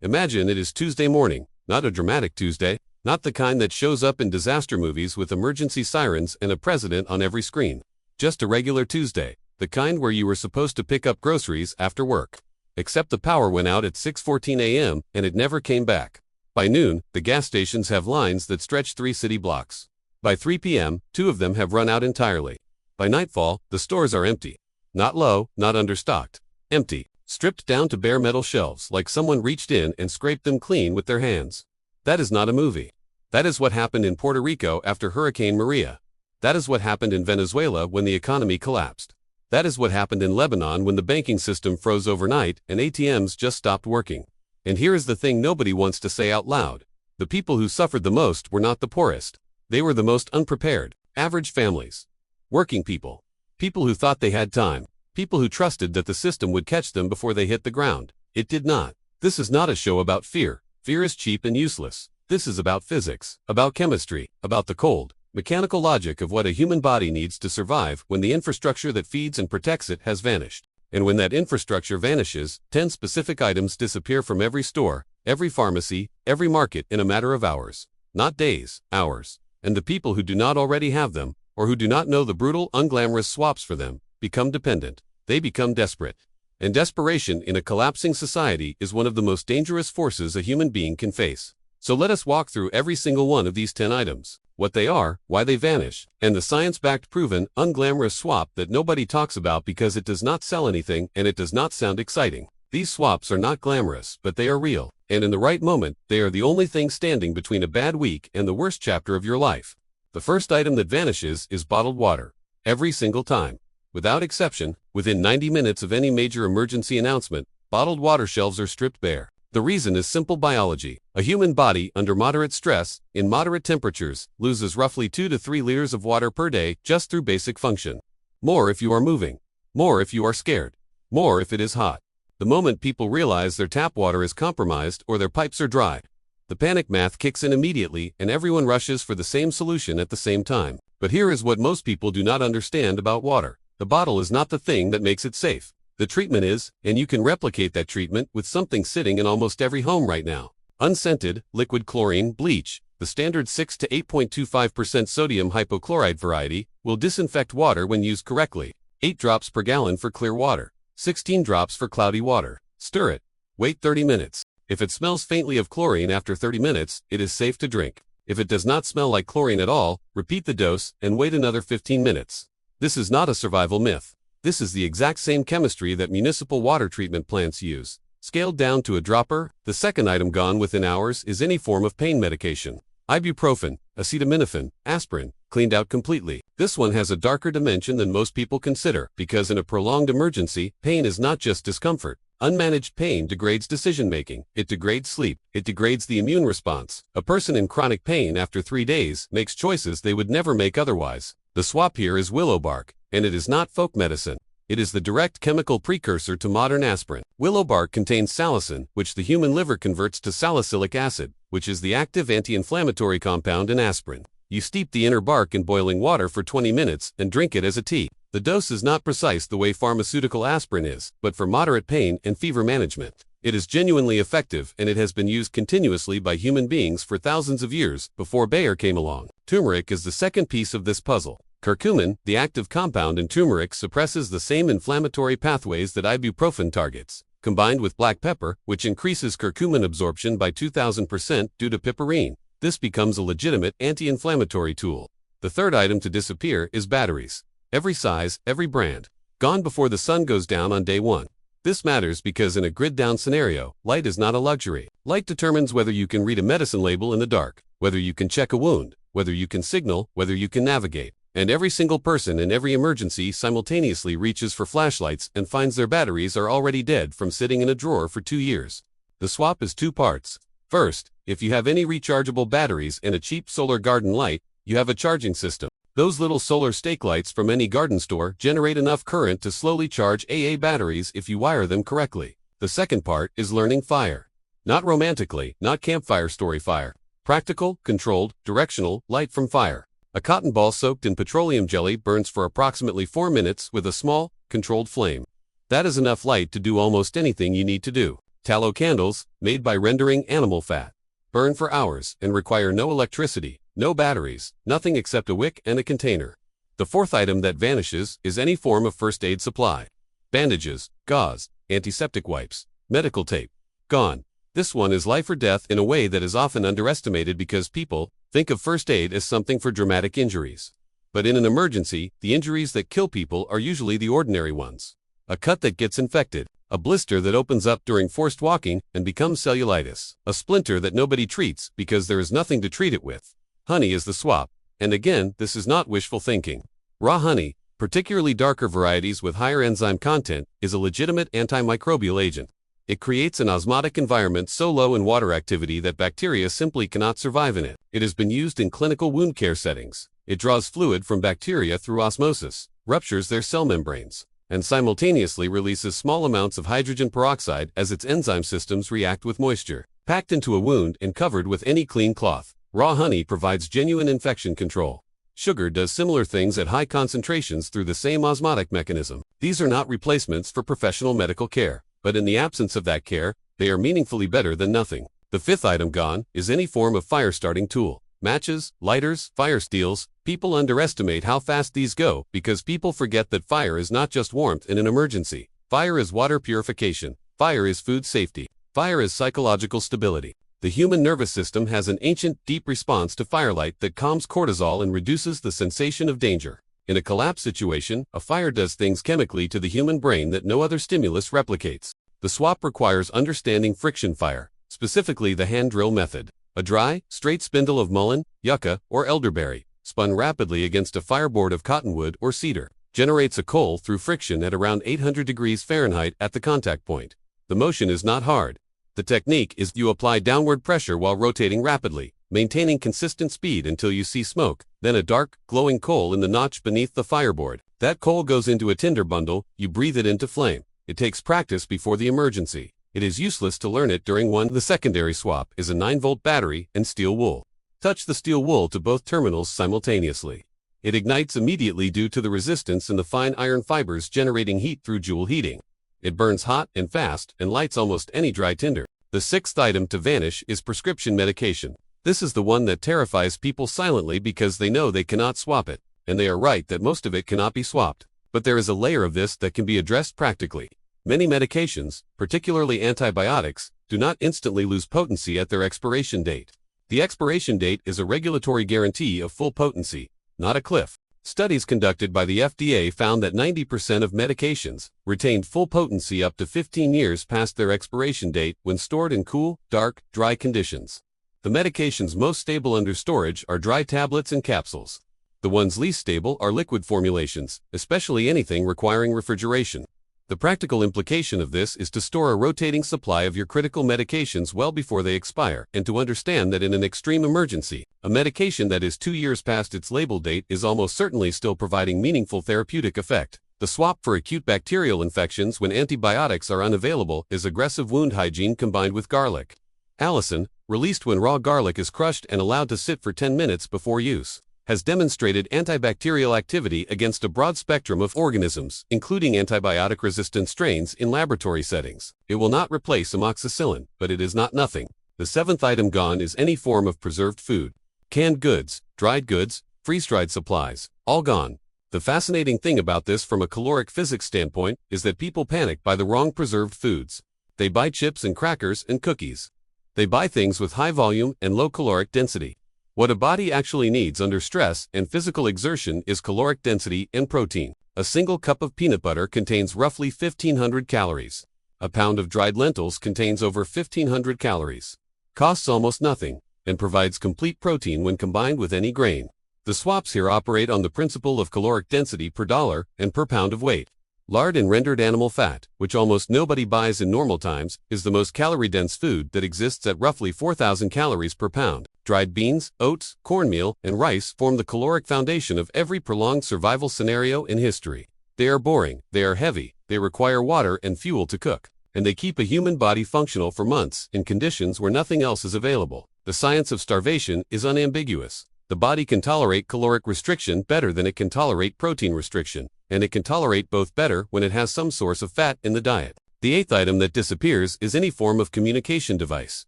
Imagine it is Tuesday morning, not a dramatic Tuesday, not the kind that shows up in disaster movies with emergency sirens and a president on every screen. Just a regular Tuesday, the kind where you were supposed to pick up groceries after work. Except the power went out at 6:14 a.m. and it never came back. By noon, the gas stations have lines that stretch 3 city blocks. By 3 p.m., 2 of them have run out entirely. By nightfall, the stores are empty. Not low, not understocked. Empty. Stripped down to bare metal shelves like someone reached in and scraped them clean with their hands. That is not a movie. That is what happened in Puerto Rico after Hurricane Maria. That is what happened in Venezuela when the economy collapsed. That is what happened in Lebanon when the banking system froze overnight and ATMs just stopped working. And here is the thing nobody wants to say out loud. The people who suffered the most were not the poorest. They were the most unprepared, average families. Working people. People who thought they had time. People who trusted that the system would catch them before they hit the ground. It did not. This is not a show about fear. Fear is cheap and useless. This is about physics, about chemistry, about the cold, mechanical logic of what a human body needs to survive when the infrastructure that feeds and protects it has vanished. And when that infrastructure vanishes, 10 specific items disappear from every store, every pharmacy, every market in a matter of hours. Not days, hours. And the people who do not already have them, or who do not know the brutal, unglamorous swaps for them, become dependent. They become desperate. And desperation in a collapsing society is one of the most dangerous forces a human being can face. So let us walk through every single one of these 10 items, what they are, why they vanish, and the science-backed proven, unglamorous swap that nobody talks about because it does not sell anything and it does not sound exciting. These swaps are not glamorous, but they are real, and in the right moment, they are the only thing standing between a bad week and the worst chapter of your life. The first item that vanishes is bottled water. Every single time. Without exception, within 90 minutes of any major emergency announcement, bottled water shelves are stripped bare. The reason is simple biology. A human body, under moderate stress, in moderate temperatures, loses roughly 2 to 3 liters of water per day just through basic function. More if you are moving. More if you are scared. More if it is hot. The moment people realize their tap water is compromised or their pipes are dry, the panic math kicks in immediately and everyone rushes for the same solution at the same time. But here is what most people do not understand about water. The bottle is not the thing that makes it safe. The treatment is, and you can replicate that treatment with something sitting in almost every home right now. Unscented, liquid chlorine, bleach, the standard 6 to 8.25% sodium hypochlorite variety, will disinfect water when used correctly. 8 drops per gallon for clear water. 16 drops for cloudy water. Stir it. Wait 30 minutes. If it smells faintly of chlorine after 30 minutes, it is safe to drink. If it does not smell like chlorine at all, repeat the dose and wait another 15 minutes. This is not a survival myth. This is the exact same chemistry that municipal water treatment plants use. Scaled down to a dropper, the second item gone within hours is any form of pain medication. Ibuprofen, acetaminophen, aspirin, cleaned out completely. This one has a darker dimension than most people consider, because in a prolonged emergency, pain is not just discomfort. Unmanaged pain degrades decision-making, it degrades sleep, it degrades the immune response. A person in chronic pain after 3 days makes choices they would never make otherwise. The swap here is willow bark, and it is not folk medicine. It is the direct chemical precursor to modern aspirin. Willow bark contains salicin, which the human liver converts to salicylic acid, which is the active anti-inflammatory compound in aspirin. You steep the inner bark in boiling water for 20 minutes and drink it as a tea. The dose is not precise the way pharmaceutical aspirin is, but for moderate pain and fever management, it is genuinely effective and it has been used continuously by human beings for thousands of years before Bayer came along. Turmeric is the second piece of this puzzle. Curcumin, the active compound in turmeric, suppresses the same inflammatory pathways that ibuprofen targets. Combined with black pepper, which increases curcumin absorption by 2,000% due to piperine, this becomes a legitimate anti-inflammatory tool. The third item to disappear is batteries. Every size, every brand. Gone before the sun goes down on day 1. This matters because in a grid-down scenario, light is not a luxury. Light determines whether you can read a medicine label in the dark, whether you can check a wound, whether you can signal, whether you can navigate. And every single person in every emergency simultaneously reaches for flashlights and finds their batteries are already dead from sitting in a drawer for 2 years. The swap is 2 parts. First, if you have any rechargeable batteries and a cheap solar garden light, you have a charging system. Those little solar stake lights from any garden store generate enough current to slowly charge AA batteries if you wire them correctly. The second part is learning fire. Not romantically, not campfire story fire. Practical, controlled, directional, light from fire. A cotton ball soaked in petroleum jelly burns for approximately 4 minutes with a small, controlled flame. That is enough light to do almost anything you need to do. Tallow candles, made by rendering animal fat. Burn for hours and require no electricity, no batteries, nothing except a wick and a container. The fourth item that vanishes is any form of first aid supply. Bandages, gauze, antiseptic wipes, medical tape. Gone. This one is life or death in a way that is often underestimated because people think of first aid as something for dramatic injuries. But in an emergency, the injuries that kill people are usually the ordinary ones. A cut that gets infected, a blister that opens up during forced walking and becomes cellulitis, a splinter that nobody treats because there is nothing to treat it with. Honey is the swap, and again, this is not wishful thinking. Raw honey, particularly darker varieties with higher enzyme content, is a legitimate antimicrobial agent. It creates an osmotic environment so low in water activity that bacteria simply cannot survive in it. It has been used in clinical wound care settings. It draws fluid from bacteria through osmosis, ruptures their cell membranes, and simultaneously releases small amounts of hydrogen peroxide as its enzyme systems react with moisture. Packed into a wound and covered with any clean cloth, raw honey provides genuine infection control. Sugar does similar things at high concentrations through the same osmotic mechanism. These are not replacements for professional medical care, but in the absence of that care, they are meaningfully better than nothing. The fifth item gone is any form of fire-starting tool. Matches, lighters, fire steels. People underestimate how fast these go because people forget that fire is not just warmth in an emergency. Fire is water purification. Fire is food safety. Fire is psychological stability. The human nervous system has an ancient, deep response to firelight that calms cortisol and reduces the sensation of danger. In a collapse situation, a fire does things chemically to the human brain that no other stimulus replicates. The swap requires understanding friction fire, specifically the hand drill method. A dry, straight spindle of mullein, yucca, or elderberry, spun rapidly against a fireboard of cottonwood or cedar, generates a coal through friction at around 800 degrees Fahrenheit at the contact point. The motion is not hard. The technique is you apply downward pressure while rotating rapidly, maintaining consistent speed until you see smoke, then a dark, glowing coal in the notch beneath the fireboard. That coal goes into a tinder bundle, you breathe it into flame. It takes practice before the emergency. It is useless to learn it during one. The secondary swap is a 9-volt battery and steel wool. Touch the steel wool to both terminals simultaneously. It ignites immediately due to the resistance in the fine iron fibers generating heat through joule heating. It burns hot and fast and lights almost any dry tinder. The sixth item to vanish is prescription medication. This is the one that terrifies people silently because they know they cannot swap it, and they are right that most of it cannot be swapped. But there is a layer of this that can be addressed practically. Many medications, particularly antibiotics, do not instantly lose potency at their expiration date. The expiration date is a regulatory guarantee of full potency, not a cliff. Studies conducted by the FDA found that 90% of medications retained full potency up to 15 years past their expiration date when stored in cool, dark, dry conditions. The medications most stable under storage are dry tablets and capsules. The ones least stable are liquid formulations, especially anything requiring refrigeration. The practical implication of this is to store a rotating supply of your critical medications well before they expire, and to understand that in an extreme emergency, a medication that is 2 years past its label date is almost certainly still providing meaningful therapeutic effect. The swap for acute bacterial infections when antibiotics are unavailable is aggressive wound hygiene combined with garlic. Allicin, released when raw garlic is crushed and allowed to sit for 10 minutes before use, has demonstrated antibacterial activity against a broad spectrum of organisms, including antibiotic-resistant strains in laboratory settings. It will not replace amoxicillin, but it is not nothing. The seventh item gone is any form of preserved food. Canned goods, dried goods, freeze-dried supplies, all gone. The fascinating thing about this from a caloric physics standpoint is that people panic by the wrong preserved foods. They buy chips and crackers and cookies. They buy things with high volume and low caloric density. What a body actually needs under stress and physical exertion is caloric density and protein. A single cup of peanut butter contains roughly 1,500 calories. A pound of dried lentils contains over 1,500 calories. Costs almost nothing, and provides complete protein when combined with any grain. The swaps here operate on the principle of caloric density per dollar and per pound of weight. Lard and rendered animal fat, which almost nobody buys in normal times, is the most calorie-dense food that exists at roughly 4,000 calories per pound. Dried beans, oats, cornmeal, and rice form the caloric foundation of every prolonged survival scenario in history. They are boring, they are heavy, they require water and fuel to cook, and they keep a human body functional for months in conditions where nothing else is available. The science of starvation is unambiguous. The body can tolerate caloric restriction better than it can tolerate protein restriction, and it can tolerate both better when it has some source of fat in the diet. The eighth item that disappears is any form of communication device,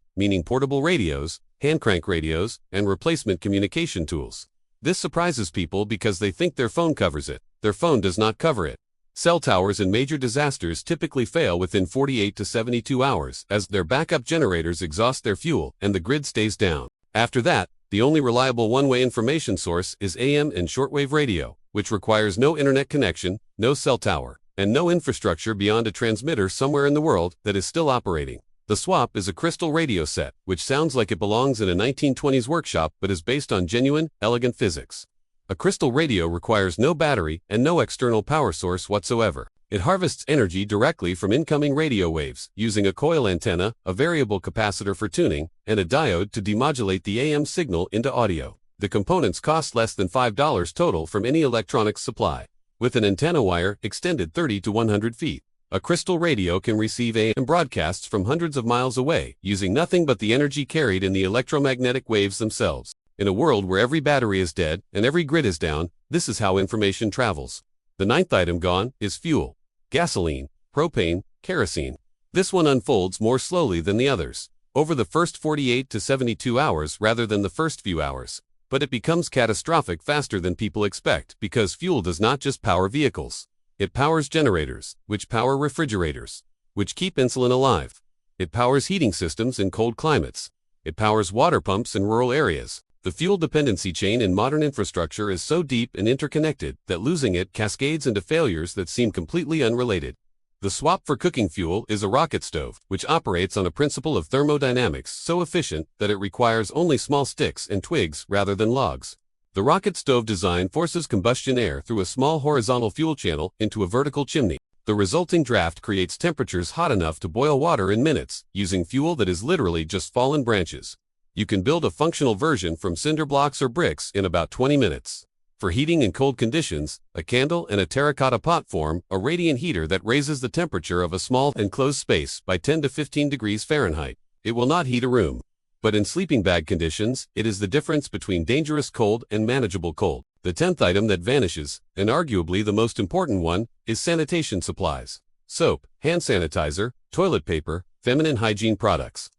meaning portable radios, hand crank radios, and replacement communication tools. This surprises people because they think their phone covers it. Their phone does not cover it. Cell towers in major disasters typically fail within 48 to 72 hours as their backup generators exhaust their fuel and the grid stays down. After that, the only reliable one-way information source is AM and shortwave radio, which requires no internet connection, no cell tower, and no infrastructure beyond a transmitter somewhere in the world that is still operating. The swap is a crystal radio set, which sounds like it belongs in a 1920s workshop but is based on genuine, elegant physics. A crystal radio requires no battery and no external power source whatsoever. It harvests energy directly from incoming radio waves, using a coil antenna, a variable capacitor for tuning, and a diode to demodulate the AM signal into audio. The components cost less than $5 total from any electronics supply. With an antenna wire extended 30 to 100 feet. A crystal radio can receive AM broadcasts from hundreds of miles away, using nothing but the energy carried in the electromagnetic waves themselves. In a world where every battery is dead and every grid is down, this is how information travels. The ninth item gone is fuel. Gasoline, propane, kerosene. This one unfolds more slowly than the others, over the first 48 to 72 hours rather than the first few hours. But it becomes catastrophic faster than people expect because fuel does not just power vehicles. It powers generators, which power refrigerators, which keep insulin alive. It powers heating systems in cold climates. It powers water pumps in rural areas. The fuel dependency chain in modern infrastructure is so deep and interconnected that losing it cascades into failures that seem completely unrelated. The swap for cooking fuel is a rocket stove, which operates on a principle of thermodynamics so efficient that it requires only small sticks and twigs rather than logs. The rocket stove design forces combustion air through a small horizontal fuel channel into a vertical chimney. The resulting draft creates temperatures hot enough to boil water in minutes, using fuel that is literally just fallen branches. You can build a functional version from cinder blocks or bricks in about 20 minutes. For heating in cold conditions, a candle and a terracotta pot form a radiant heater that raises the temperature of a small enclosed space by 10 to 15 degrees Fahrenheit. It will not heat a room. But in sleeping bag conditions, it is the difference between dangerous cold and manageable cold. The 10th item that vanishes, and arguably the most important one, is sanitation supplies. Soap, hand sanitizer, toilet paper, feminine hygiene products.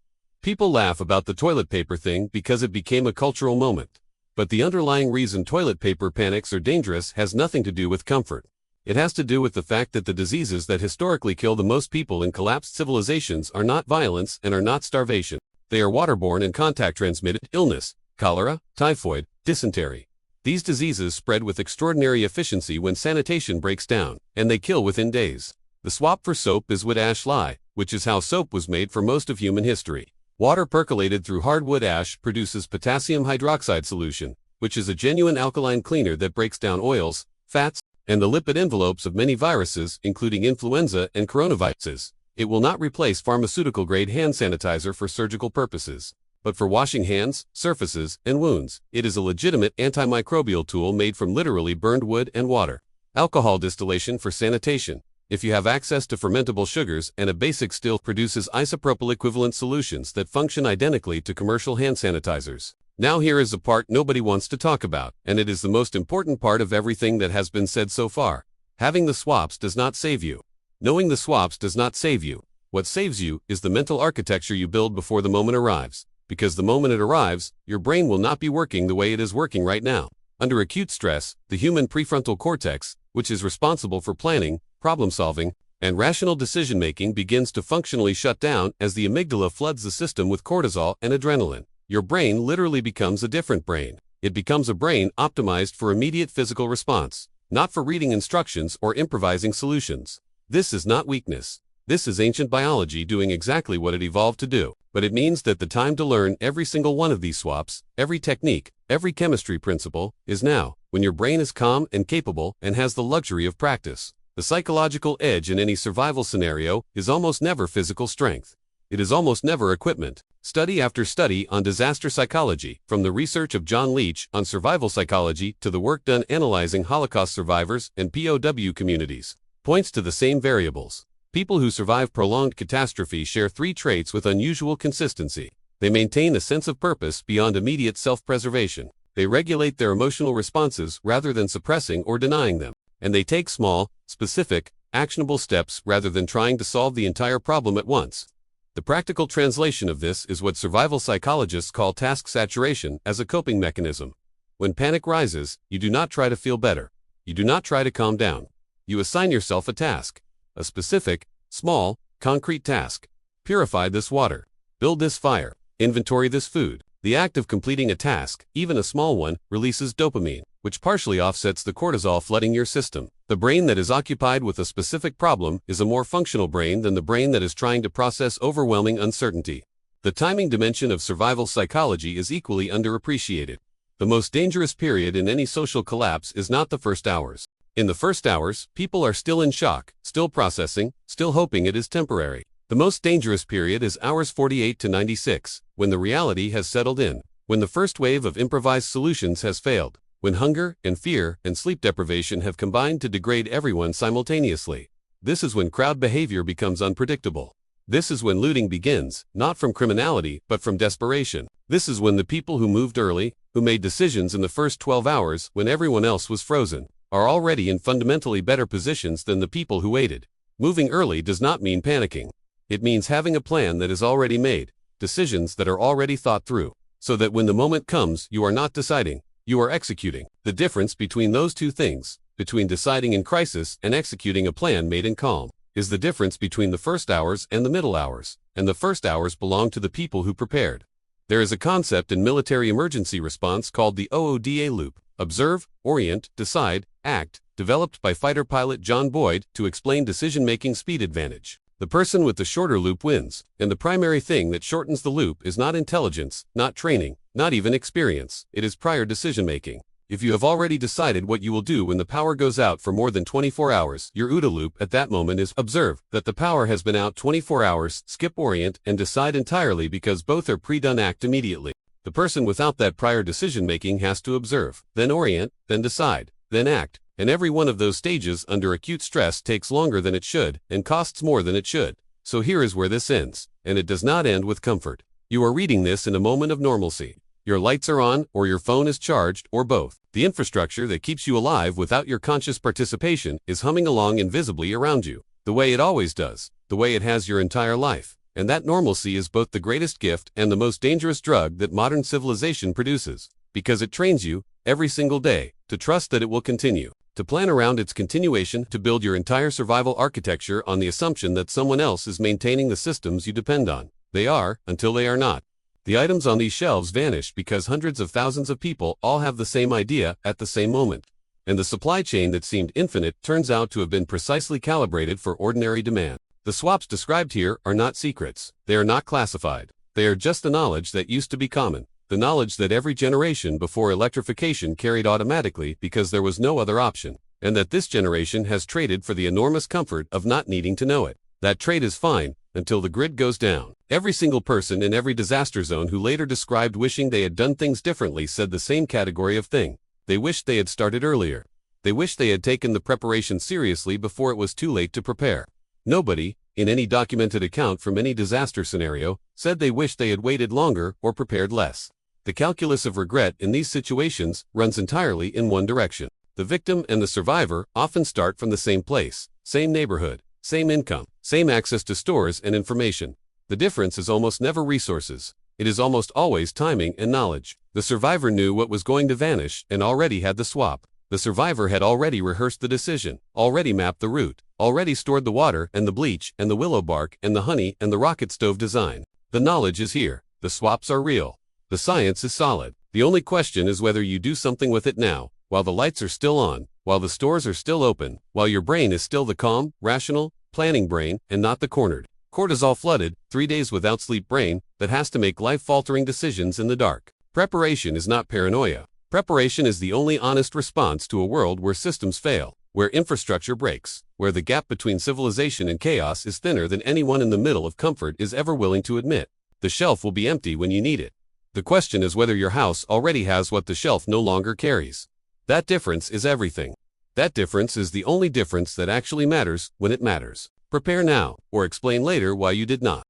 People laugh about the toilet paper thing because it became a cultural moment. But the underlying reason toilet paper panics are dangerous has nothing to do with comfort. It has to do with the fact that the diseases that historically kill the most people in collapsed civilizations are not violence and are not starvation. They are waterborne and contact-transmitted illness, cholera, typhoid, dysentery. These diseases spread with extraordinary efficiency when sanitation breaks down, and they kill within days. The swap for soap is wood ash lye, which is how soap was made for most of human history. Water percolated through hardwood ash produces potassium hydroxide solution, which is a genuine alkaline cleaner that breaks down oils, fats, and the lipid envelopes of many viruses, including influenza and coronaviruses. It will not replace pharmaceutical-grade hand sanitizer for surgical purposes. But for washing hands, surfaces, and wounds, it is a legitimate antimicrobial tool made from literally burned wood and water. Alcohol distillation for sanitation. If you have access to fermentable sugars and a basic still produces isopropyl equivalent solutions that function identically to commercial hand sanitizers. Now here is the part nobody wants to talk about, and it is the most important part of everything that has been said so far. Having the swaps does not save you. Knowing the swaps does not save you. What saves you is the mental architecture you build before the moment arrives. Because the moment it arrives, your brain will not be working the way it is working right now. Under acute stress, the human prefrontal cortex, which is responsible for planning, problem-solving, and rational decision-making begins to functionally shut down as the amygdala floods the system with cortisol and adrenaline. Your brain literally becomes a different brain. It becomes a brain optimized for immediate physical response, not for reading instructions or improvising solutions. This is not weakness. This is ancient biology doing exactly what it evolved to do. But it means that the time to learn every single one of these swaps, every technique, every chemistry principle, is now, when your brain is calm and capable and has the luxury of practice. The psychological edge in any survival scenario is almost never physical strength. It is almost never equipment. Study after study on disaster psychology, from the research of John Leach on survival psychology to the work done analyzing Holocaust survivors and POW communities, points to the same variables. People who survive prolonged catastrophe share three traits with unusual consistency. They maintain a sense of purpose beyond immediate self-preservation. They regulate their emotional responses rather than suppressing or denying them. And they take small, specific, actionable steps rather than trying to solve the entire problem at once. The practical translation of this is what survival psychologists call task saturation as a coping mechanism. When panic rises, you do not try to feel better. You do not try to calm down. You assign yourself a task, a specific, small, concrete task. Purify this water. Build this fire. Inventory this food. The act of completing a task, even a small one, releases dopamine, which partially offsets the cortisol flooding your system. The brain that is occupied with a specific problem is a more functional brain than the brain that is trying to process overwhelming uncertainty. The timing dimension of survival psychology is equally underappreciated. The most dangerous period in any social collapse is not the first hours. In the first hours, people are still in shock, still processing, still hoping it is temporary. The most dangerous period is hours 48 to 96, when the reality has settled in, when the first wave of improvised solutions has failed, when hunger and fear and sleep deprivation have combined to degrade everyone simultaneously. This is when crowd behavior becomes unpredictable. This is when looting begins, not from criminality, but from desperation. This is when the people who moved early, who made decisions in the first 12 hours when everyone else was frozen, are already in fundamentally better positions than the people who waited. Moving early does not mean panicking. It means having a plan that is already made, decisions that are already thought through, so that when the moment comes, you are not deciding, you are executing. The difference between those two things, between deciding in crisis and executing a plan made in calm, is the difference between the first hours and the middle hours, and the first hours belong to the people who prepared. There is a concept in military emergency response called the OODA loop, observe, orient, decide, act, developed by fighter pilot John Boyd to explain decision-making speed advantage. The person with the shorter loop wins, and the primary thing that shortens the loop is not intelligence, not training, not even experience, it is prior decision-making. If you have already decided what you will do when the power goes out for more than 24 hours, your OODA loop at that moment is observe that the power has been out 24 hours, skip orient, and decide entirely because both are pre-done act immediately. The person without that prior decision-making has to observe, then orient, then decide, then act. And every one of those stages under acute stress takes longer than it should and costs more than it should. So here is where this ends, and it does not end with comfort. You are reading this in a moment of normalcy. Your lights are on, or your phone is charged, or both. The infrastructure that keeps you alive without your conscious participation is humming along invisibly around you, the way it always does, the way it has your entire life. And that normalcy is both the greatest gift and the most dangerous drug that modern civilization produces, because it trains you, every single day, to trust that it will continue. To plan around its continuation, to build your entire survival architecture on the assumption that someone else is maintaining the systems you depend on. They are, until they are not. The items on these shelves vanish because hundreds of thousands of people all have the same idea at the same moment. And the supply chain that seemed infinite turns out to have been precisely calibrated for ordinary demand. The swaps described here are not secrets. They are not classified. They are just the knowledge that used to be common. The knowledge that every generation before electrification carried automatically because there was no other option, and that this generation has traded for the enormous comfort of not needing to know it. That trade is fine, until the grid goes down. Every single person in every disaster zone who later described wishing they had done things differently said the same category of thing. They wished they had started earlier. They wished they had taken the preparation seriously before it was too late to prepare. Nobody, in any documented account from any disaster scenario, said they wished they had waited longer or prepared less. The calculus of regret in these situations runs entirely in one direction. The victim and the survivor often start from the same place, same neighborhood, same income, same access to stores and information. The difference is almost never resources. It is almost always timing and knowledge. The survivor knew what was going to vanish and already had the swap. The survivor had already rehearsed the decision, already mapped the route, already stored the water and the bleach and the willow bark and the honey and the rocket stove design. The knowledge is here. The swaps are real. The science is solid. The only question is whether you do something with it now, while the lights are still on, while the stores are still open, while your brain is still the calm, rational, planning brain, and not the cornered, cortisol-flooded, 3 days without sleep brain that has to make life-faltering decisions in the dark. Preparation is not paranoia. Preparation is the only honest response to a world where systems fail, where infrastructure breaks, where the gap between civilization and chaos is thinner than anyone in the middle of comfort is ever willing to admit. The shelf will be empty when you need it. The question is whether your house already has what the shelf no longer carries. That difference is everything. That difference is the only difference that actually matters when it matters. Prepare now, or explain later why you did not.